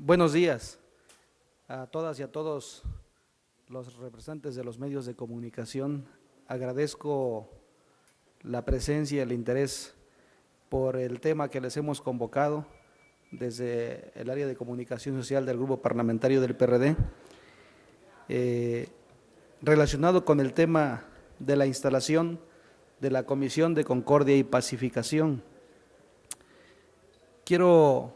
Buenos días a todas y a todos los representantes de los medios de comunicación. Agradezco la presencia y el interés por el tema que les hemos convocado desde el área de comunicación social del Grupo Parlamentario del PRD, relacionado con el tema de la instalación de la Comisión de Concordia y Pacificación. Quiero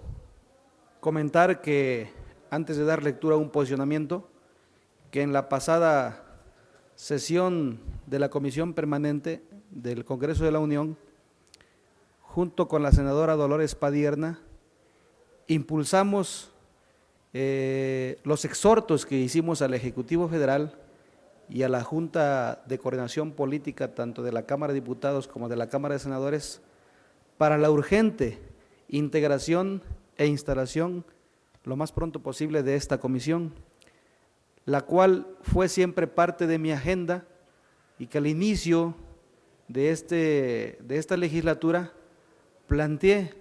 comentar que, antes de dar lectura a un posicionamiento, que en la pasada sesión de la Comisión Permanente del Congreso de la Unión, junto con la senadora Dolores Padierna, impulsamos los exhortos que hicimos al Ejecutivo Federal y a la Junta de Coordinación Política, tanto de la Cámara de Diputados como de la Cámara de Senadores, para la urgente integración e instalación lo más pronto posible de esta comisión, la cual fue siempre parte de mi agenda y que al inicio de esta legislatura planteé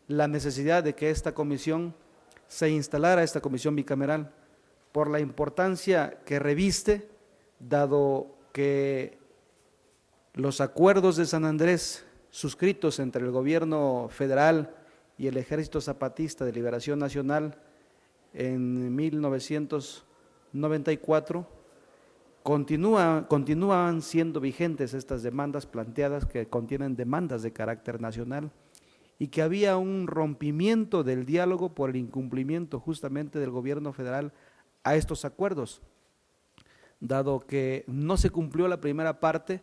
la necesidad de que esta comisión se instalara, esta comisión bicameral, por la importancia que reviste, dado que los acuerdos de San Andrés suscritos entre el gobierno federal y el Ejército Zapatista de Liberación Nacional en 1994, continúan siendo vigentes estas demandas planteadas, que contienen demandas de carácter nacional, y que había un rompimiento del diálogo por el incumplimiento justamente del gobierno federal a estos acuerdos, dado que no se cumplió la primera parte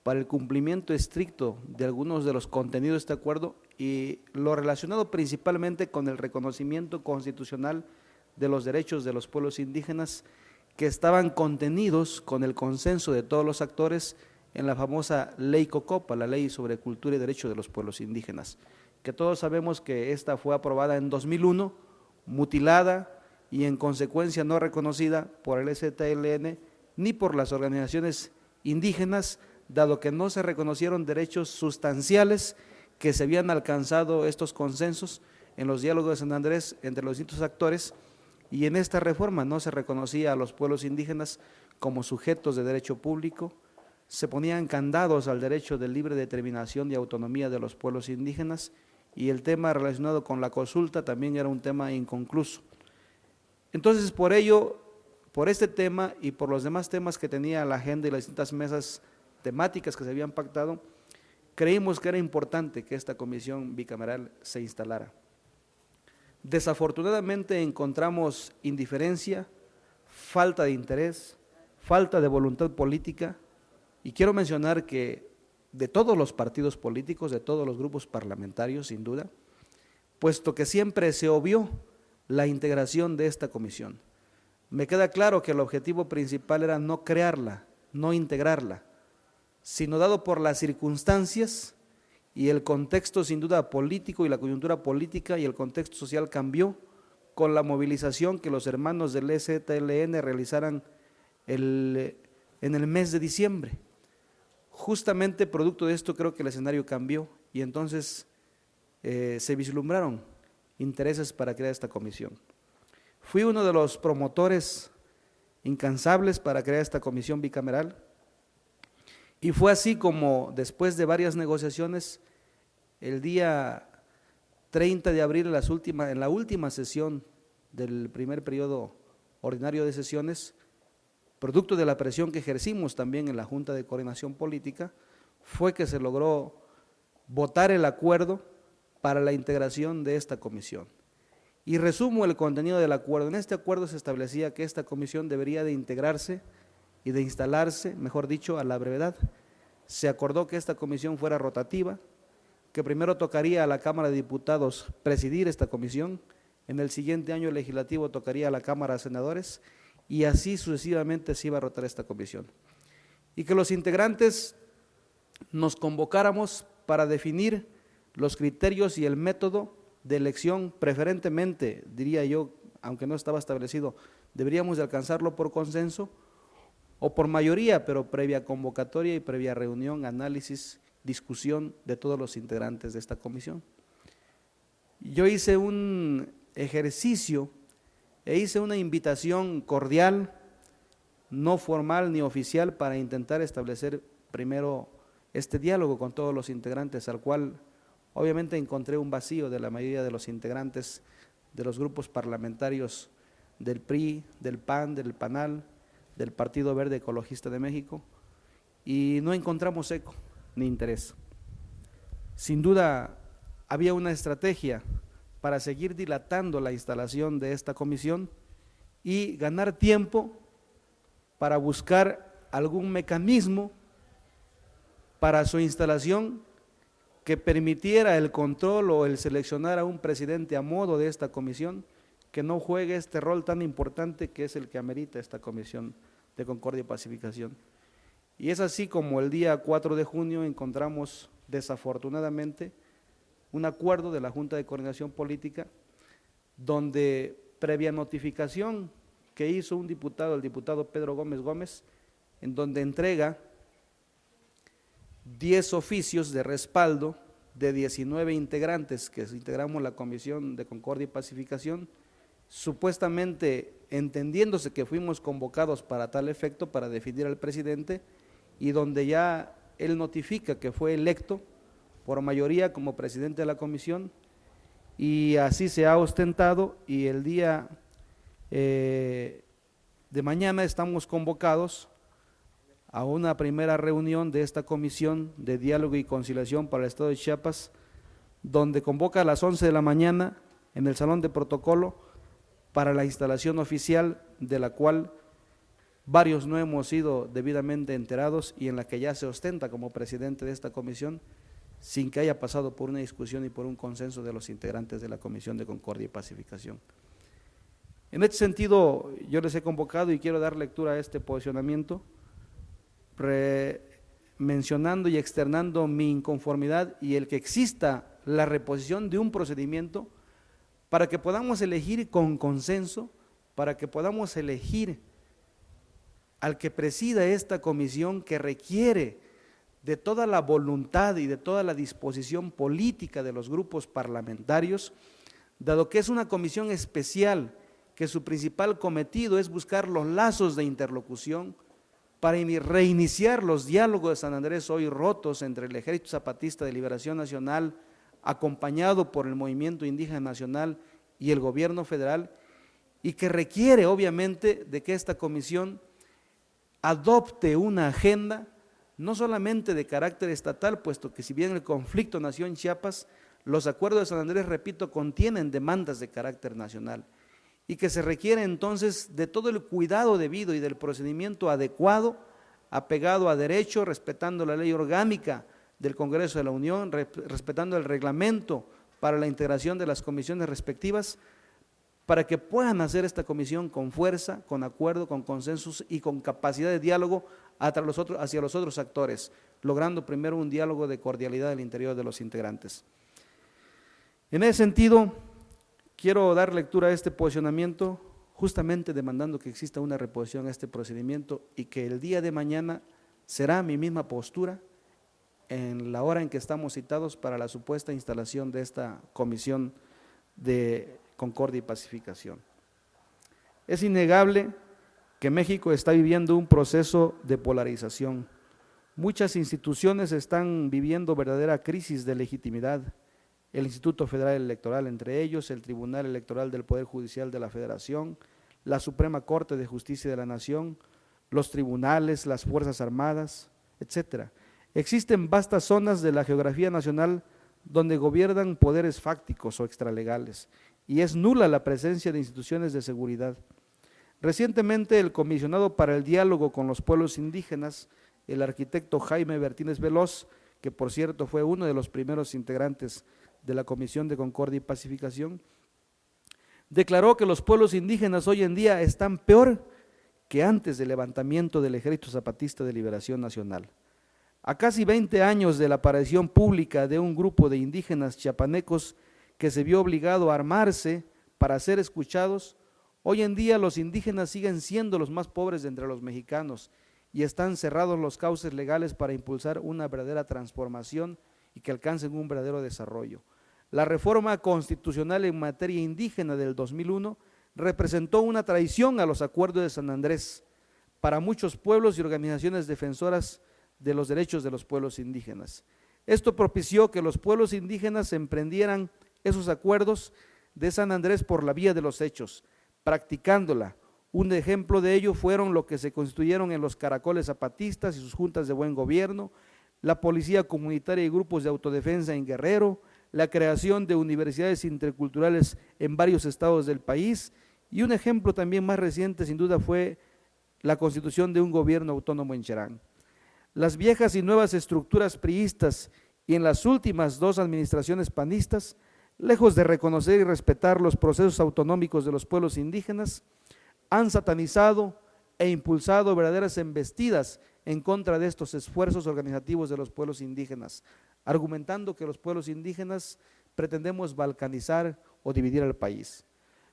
para el cumplimiento estricto de algunos de los contenidos de este acuerdo y lo relacionado principalmente con el reconocimiento constitucional de los derechos de los pueblos indígenas, que estaban contenidos con el consenso de todos los actores en la famosa Ley Cocopa, la Ley sobre Cultura y Derechos de los Pueblos Indígenas, que todos sabemos que esta fue aprobada en 2001, mutilada y en consecuencia no reconocida por el ZLN ni por las organizaciones indígenas, dado que no se reconocieron derechos sustanciales que se habían alcanzado estos consensos en los diálogos de San Andrés entre los distintos actores, y en esta reforma no se reconocía a los pueblos indígenas como sujetos de derecho público, se ponían candados al derecho de libre determinación y autonomía de los pueblos indígenas, y el tema relacionado con la consulta también era un tema inconcluso. Entonces, por ello, por este tema y por los demás temas que tenía la agenda y las distintas mesas temáticas que se habían pactado, creímos que era importante que esta comisión bicameral se instalara. Desafortunadamente encontramos indiferencia, falta de interés, falta de voluntad política, y quiero mencionar que de todos los partidos políticos, de todos los grupos parlamentarios, sin duda, puesto que siempre se obvió la integración de esta comisión. Me queda claro que el objetivo principal era no crearla, no integrarla, sino dado por las circunstancias y el contexto sin duda político y la coyuntura política y el contexto social cambió con la movilización que los hermanos del ZLN realizaran en el mes de diciembre. Justamente producto de esto creo que el escenario cambió y entonces se vislumbraron intereses para crear esta comisión. Fui uno de los promotores incansables para crear esta comisión bicameral, y fue así como, después de varias negociaciones, el día 30 de abril, en la última sesión del primer periodo ordinario de sesiones, producto de la presión que ejercimos también en la Junta de Coordinación Política, fue que se logró votar el acuerdo para la integración de esta comisión. Y resumo el contenido del acuerdo. En este acuerdo se establecía que esta comisión debería de integrarse y de instalarse, mejor dicho, a la brevedad. Se acordó que esta comisión fuera rotativa, que primero tocaría a la Cámara de Diputados presidir esta comisión, en el siguiente año legislativo tocaría a la Cámara de Senadores, y así sucesivamente se iba a rotar esta comisión. Y que los integrantes nos convocáramos para definir los criterios y el método de elección, preferentemente, diría yo, aunque no estaba establecido, deberíamos de alcanzarlo por consenso o por mayoría, pero previa convocatoria y previa reunión, análisis, discusión de todos los integrantes de esta comisión. Yo hice un ejercicio e hice una invitación cordial, no formal ni oficial, para intentar establecer primero este diálogo con todos los integrantes, al cual obviamente encontré un vacío de la mayoría de los integrantes de los grupos parlamentarios del PRI, del PAN, del PANAL, del Partido Verde Ecologista de México, y no encontramos eco ni interés. Sin duda había una estrategia para seguir dilatando la instalación de esta comisión y ganar tiempo para buscar algún mecanismo para su instalación que permitiera el control o el seleccionar a un presidente a modo de esta comisión, que no juegue este rol tan importante que es el que amerita esta Comisión de Concordia y Pacificación. Y es así como el día 4 de junio encontramos desafortunadamente un acuerdo de la Junta de Coordinación Política, donde previa notificación que hizo un diputado, el diputado Pedro Gómez Gómez, en donde entrega 10 oficios de respaldo de 19 integrantes que integramos la Comisión de Concordia y Pacificación, supuestamente entendiéndose que fuimos convocados para tal efecto, para definir al presidente, y donde ya él notifica que fue electo por mayoría como presidente de la comisión, y así se ha ostentado, y el día de mañana estamos convocados a una primera reunión de esta Comisión de Diálogo y Conciliación para el Estado de Chiapas, donde convoca a las 11 de la mañana en el Salón de Protocolo para la instalación oficial, de la cual varios no hemos sido debidamente enterados y en la que ya se ostenta como presidente de esta comisión, sin que haya pasado por una discusión y por un consenso de los integrantes de la Comisión de Concordia y Pacificación. En este sentido, yo les he convocado y quiero dar lectura a este posicionamiento, mencionando y externando mi inconformidad y el que exista la reposición de un procedimiento para que podamos elegir con consenso, para que podamos elegir al que presida esta comisión, que requiere de toda la voluntad y de toda la disposición política de los grupos parlamentarios, dado que es una comisión especial, que su principal cometido es buscar los lazos de interlocución para reiniciar los diálogos de San Andrés hoy rotos entre el Ejército Zapatista de Liberación Nacional, acompañado por el Movimiento Indígena Nacional y el gobierno federal, y que requiere obviamente de que esta comisión adopte una agenda no solamente de carácter estatal, puesto que si bien el conflicto nació en Chiapas, los acuerdos de San Andrés, repito, contienen demandas de carácter nacional, y que se requiere entonces de todo el cuidado debido y del procedimiento adecuado, apegado a derecho, respetando la ley orgánica del Congreso de la Unión, respetando el reglamento para la integración de las comisiones respectivas, para que puedan hacer esta comisión con fuerza, con acuerdo, con consensos y con capacidad de diálogo hacia los otros actores, logrando primero un diálogo de cordialidad al interior de los integrantes. En ese sentido, quiero dar lectura a este posicionamiento, justamente demandando que exista una reposición a este procedimiento y que el día de mañana será mi misma postura en la hora en que estamos citados para la supuesta instalación de esta Comisión de Concordia y Pacificación. Es innegable que México está viviendo un proceso de polarización. Muchas instituciones están viviendo verdadera crisis de legitimidad. El Instituto Federal Electoral, entre ellos el Tribunal Electoral del Poder Judicial de la Federación, la Suprema Corte de Justicia de la Nación, los tribunales, las Fuerzas Armadas, etcétera. Existen vastas zonas de la geografía nacional donde gobiernan poderes fácticos o extralegales, y es nula la presencia de instituciones de seguridad. Recientemente el comisionado para el diálogo con los pueblos indígenas, el arquitecto Jaime Bertínez Veloz, que por cierto fue uno de los primeros integrantes de la Comisión de Concordia y Pacificación, declaró que los pueblos indígenas hoy en día están peor que antes del levantamiento del Ejército Zapatista de Liberación Nacional. A casi 20 años de la aparición pública de un grupo de indígenas chiapanecos que se vio obligado a armarse para ser escuchados, hoy en día los indígenas siguen siendo los más pobres de entre los mexicanos y están cerrados los cauces legales para impulsar una verdadera transformación y que alcancen un verdadero desarrollo. La reforma constitucional en materia indígena del 2001 representó una traición a los acuerdos de San Andrés para muchos pueblos y organizaciones defensoras de los derechos de los pueblos indígenas. Esto propició que los pueblos indígenas emprendieran esos acuerdos de San Andrés por la vía de los hechos, practicándola. Un ejemplo de ello fueron lo que se constituyeron en los caracoles zapatistas y sus juntas de buen gobierno, la policía comunitaria y grupos de autodefensa en Guerrero, la creación de universidades interculturales en varios estados del país, y un ejemplo también más reciente sin duda fue la constitución de un gobierno autónomo en Cherán. Las viejas y nuevas estructuras priistas y en las últimas dos administraciones panistas, lejos de reconocer y respetar los procesos autonómicos de los pueblos indígenas, han satanizado e impulsado verdaderas embestidas en contra de estos esfuerzos organizativos de los pueblos indígenas, argumentando que los pueblos indígenas pretendemos balcanizar o dividir al país.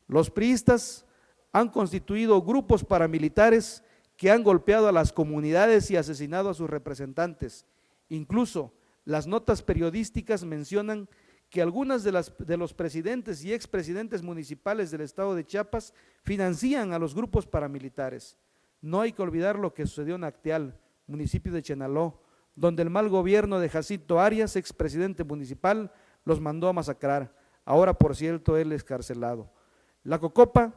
Los priistas han constituido grupos paramilitares que han golpeado a las comunidades y asesinado a sus representantes. Incluso las notas periodísticas mencionan que algunas de los presidentes y expresidentes municipales del estado de Chiapas financian a los grupos paramilitares. No hay que olvidar lo que sucedió en Acteal, municipio de Chenaló, donde el mal gobierno de Jacinto Arias, expresidente municipal, los mandó a masacrar. Ahora, por cierto, él es excarcelado. La COCOPA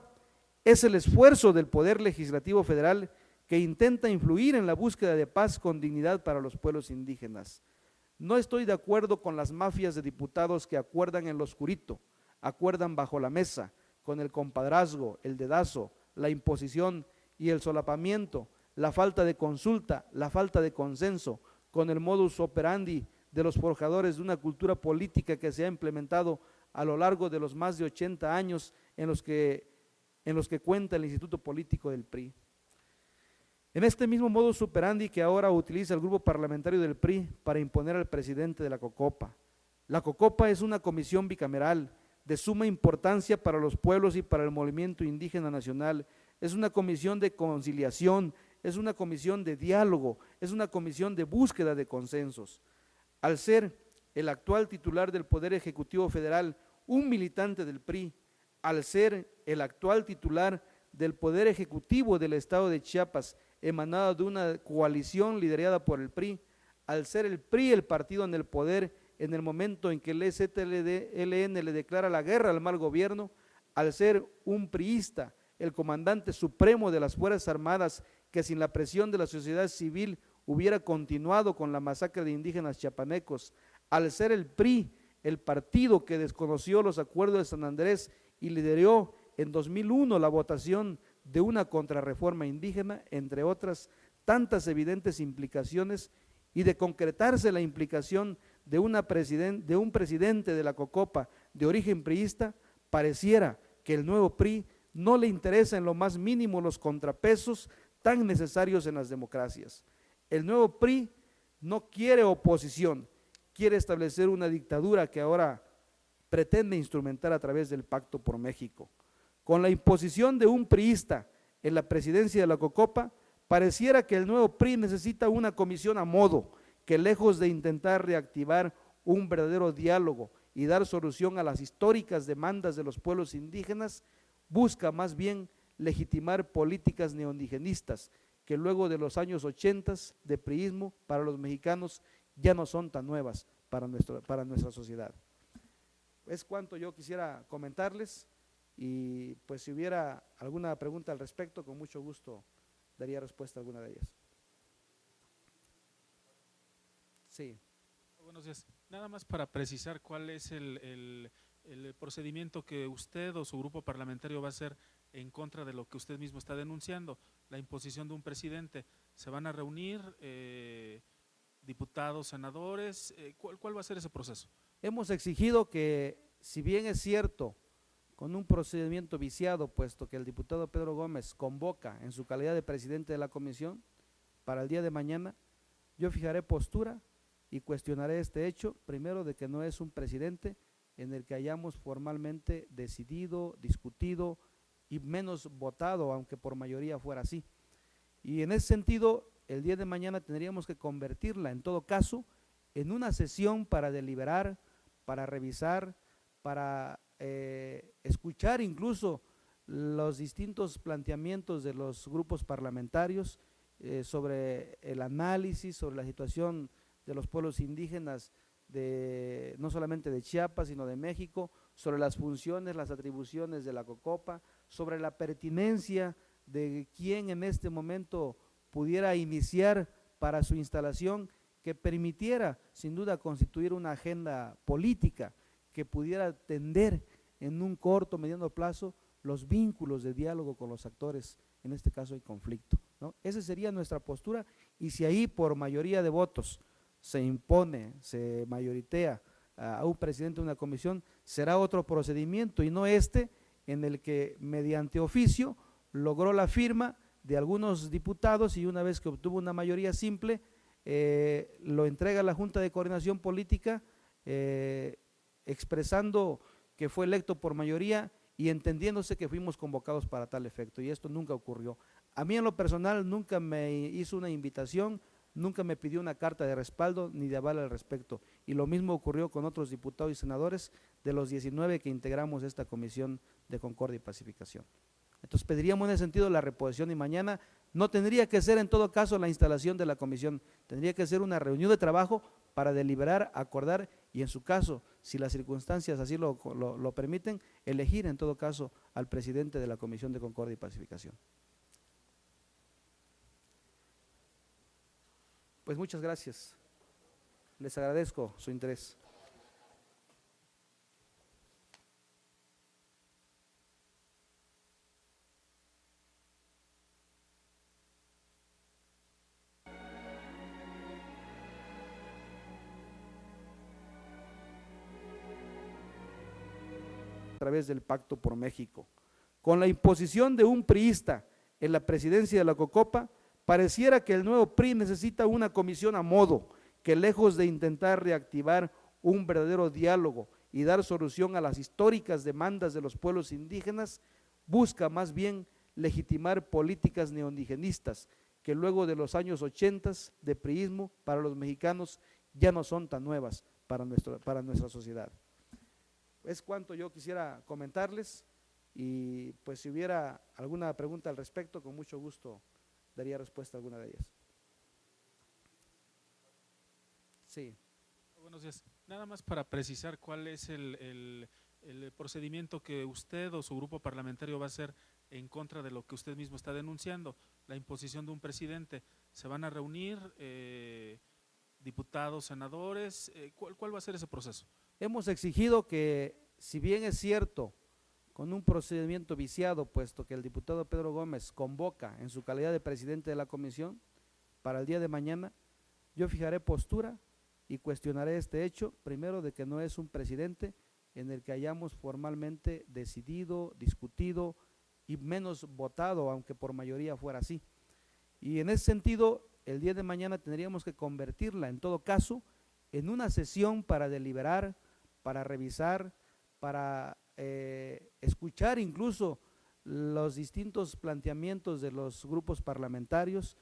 es el esfuerzo del Poder Legislativo Federal que intenta influir en la búsqueda de paz con dignidad para los pueblos indígenas. No estoy de acuerdo con las mafias de diputados que acuerdan en lo oscurito, acuerdan bajo la mesa, con el compadrazgo, el dedazo, la imposición y el solapamiento, la falta de consulta, la falta de consenso, con el modus operandi de los forjadores de una cultura política que se ha implementado a lo largo de los más de 80 años en los que cuenta el Instituto Político del PRI. En este mismo modus operandi que ahora utiliza el grupo parlamentario del PRI para imponer al presidente de la COCOPA. La COCOPA es una comisión bicameral de suma importancia para los pueblos y para el movimiento indígena nacional. Es una comisión de conciliación, es una comisión de diálogo, es una comisión de búsqueda de consensos. Al ser el actual titular del Poder Ejecutivo Federal un militante del PRI, al ser el actual titular del Poder Ejecutivo del Estado de Chiapas, emanado de una coalición liderada por el PRI, al ser el PRI el partido en el poder en el momento en que el EZLN le declara la guerra al mal gobierno, al ser un priista, el comandante supremo de las Fuerzas Armadas, que sin la presión de la sociedad civil hubiera continuado con la masacre de indígenas chiapanecos, al ser el PRI el partido que desconoció los acuerdos de San Andrés y lideró en 2001 la votación de una contrarreforma indígena, entre otras tantas evidentes implicaciones, y de concretarse la implicación de un presidente de la COCOPA de origen priista, pareciera que el nuevo PRI no le interesa en lo más mínimo los contrapesos tan necesarios en las democracias. El nuevo PRI no quiere oposición, quiere establecer una dictadura que ahora pretende instrumentar a través del Pacto por México. Con la imposición de un priista en la presidencia de la COCOPA, pareciera que el nuevo PRI necesita una comisión a modo, que lejos de intentar reactivar un verdadero diálogo y dar solución a las históricas demandas de los pueblos indígenas, busca más bien legitimar políticas neoindigenistas que luego de los años 80 de priismo para los mexicanos ya no son tan nuevas para nuestra sociedad. Es cuanto yo quisiera comentarles. Y pues si hubiera alguna pregunta al respecto, con mucho gusto daría respuesta a alguna de ellas. Sí. Buenos días. Nada más para precisar cuál es el procedimiento que usted o su grupo parlamentario va a hacer en contra de lo que usted mismo está denunciando, la imposición de un presidente. ¿Se van a reunir diputados, senadores? ¿Cuál va a ser ese proceso? Hemos exigido que, si bien es cierto, con un procedimiento viciado, puesto que el diputado Pedro Gómez convoca en su calidad de presidente de la comisión para el día de mañana, yo fijaré postura y cuestionaré este hecho, primero de que no es un presidente en el que hayamos formalmente decidido, discutido y menos votado, aunque por mayoría fuera así. Y en ese sentido, el día de mañana tendríamos que convertirla, en todo caso, en una sesión para deliberar, para revisar, para escuchar incluso los distintos planteamientos de los grupos parlamentarios sobre el análisis, sobre la situación de los pueblos indígenas, no solamente de Chiapas, sino de México, sobre las funciones, las atribuciones de la COCOPA, sobre la pertinencia de quién en este momento pudiera iniciar para su instalación, que permitiera sin duda constituir una agenda política que pudiera tender en un corto, mediano plazo los vínculos de diálogo con los actores, en este caso hay conflicto, ¿no? Esa sería nuestra postura, y si ahí por mayoría de votos se impone, se mayoritea a un presidente de una comisión, será otro procedimiento y no este en el que mediante oficio logró la firma de algunos diputados y una vez que obtuvo una mayoría simple, lo entrega a la Junta de Coordinación Política expresando que fue electo por mayoría y entendiéndose que fuimos convocados para tal efecto, y esto nunca ocurrió. A mí en lo personal nunca me hizo una invitación, nunca me pidió una carta de respaldo ni de aval al respecto, y lo mismo ocurrió con otros diputados y senadores de los 19 que integramos esta Comisión de Concordia y Pacificación. Entonces pediríamos en ese sentido la reposición, y mañana no tendría que ser en todo caso la instalación de la comisión, tendría que ser una reunión de trabajo para deliberar, acordar y en su caso, si las circunstancias así lo permiten, elegir en todo caso al presidente de la Comisión de Concordia y Pacificación. Pues muchas gracias, les agradezco su interés. A través del Pacto por México. Con la imposición de un priista en la presidencia de la COCOPA, pareciera que el nuevo PRI necesita una comisión a modo, que lejos de intentar reactivar un verdadero diálogo y dar solución a las históricas demandas de los pueblos indígenas, busca más bien legitimar políticas neoindigenistas que luego de los años 80 de priismo para los mexicanos ya no son tan nuevas para nuestra sociedad. Es cuanto yo quisiera comentarles, y pues si hubiera alguna pregunta al respecto, con mucho gusto daría respuesta a alguna de ellas. Sí. Buenos días. Nada más para precisar cuál es el procedimiento que usted o su grupo parlamentario va a hacer en contra de lo que usted mismo está denunciando, la imposición de un presidente. ¿Se van a reunir diputados, senadores? ¿Cuál va a ser ese proceso? Hemos exigido que, si bien es cierto, con un procedimiento viciado, puesto que el diputado Pedro Gómez convoca en su calidad de presidente de la comisión, para el día de mañana, yo fijaré postura y cuestionaré este hecho, primero de que no es un presidente en el que hayamos formalmente decidido, discutido y menos votado, aunque por mayoría fuera así. Y en ese sentido, el día de mañana tendríamos que convertirla, en todo caso, en una sesión para deliberar, para revisar, para escuchar incluso los distintos planteamientos de los grupos parlamentarios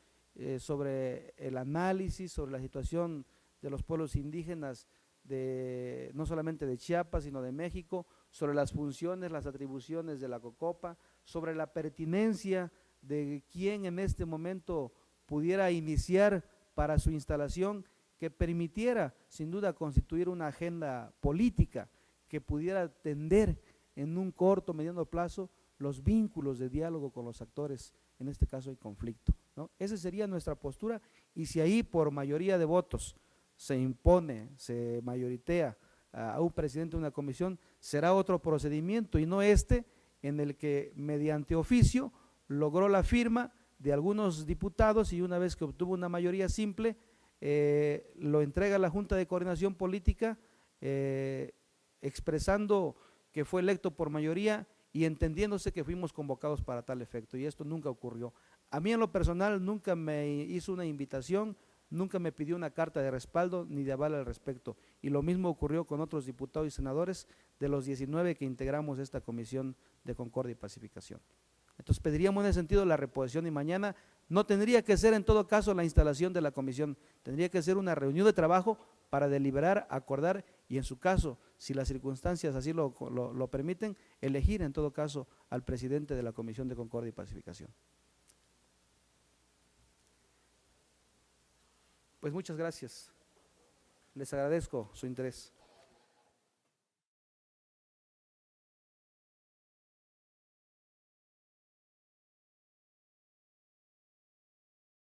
sobre el análisis, sobre la situación de los pueblos indígenas, no solamente de Chiapas, sino de México, sobre las funciones, las atribuciones de la COCOPA, sobre la pertinencia de quién en este momento pudiera iniciar para su instalación, que permitiera sin duda constituir una agenda política que pudiera tender en un corto, mediano plazo los vínculos de diálogo con los actores, en este caso hay conflicto, ¿no? Esa sería nuestra postura, y si ahí por mayoría de votos se impone, se mayoritea a un presidente de una comisión, será otro procedimiento y no este en el que mediante oficio logró la firma de algunos diputados y una vez que obtuvo una mayoría simple, lo entrega a la Junta de Coordinación Política expresando que fue electo por mayoría y entendiéndose que fuimos convocados para tal efecto, y esto nunca ocurrió. A mí en lo personal nunca me hizo una invitación, nunca me pidió una carta de respaldo ni de aval al respecto, y lo mismo ocurrió con otros diputados y senadores de los 19 que integramos esta Comisión de Concordia y Pacificación. Entonces pediríamos en ese sentido la reposición, y mañana no tendría que ser en todo caso la instalación de la comisión, tendría que ser una reunión de trabajo para deliberar, acordar y en su caso, si las circunstancias así lo permiten, elegir en todo caso al presidente de la Comisión de Concordia y Pacificación. Pues muchas gracias. Les agradezco su interés.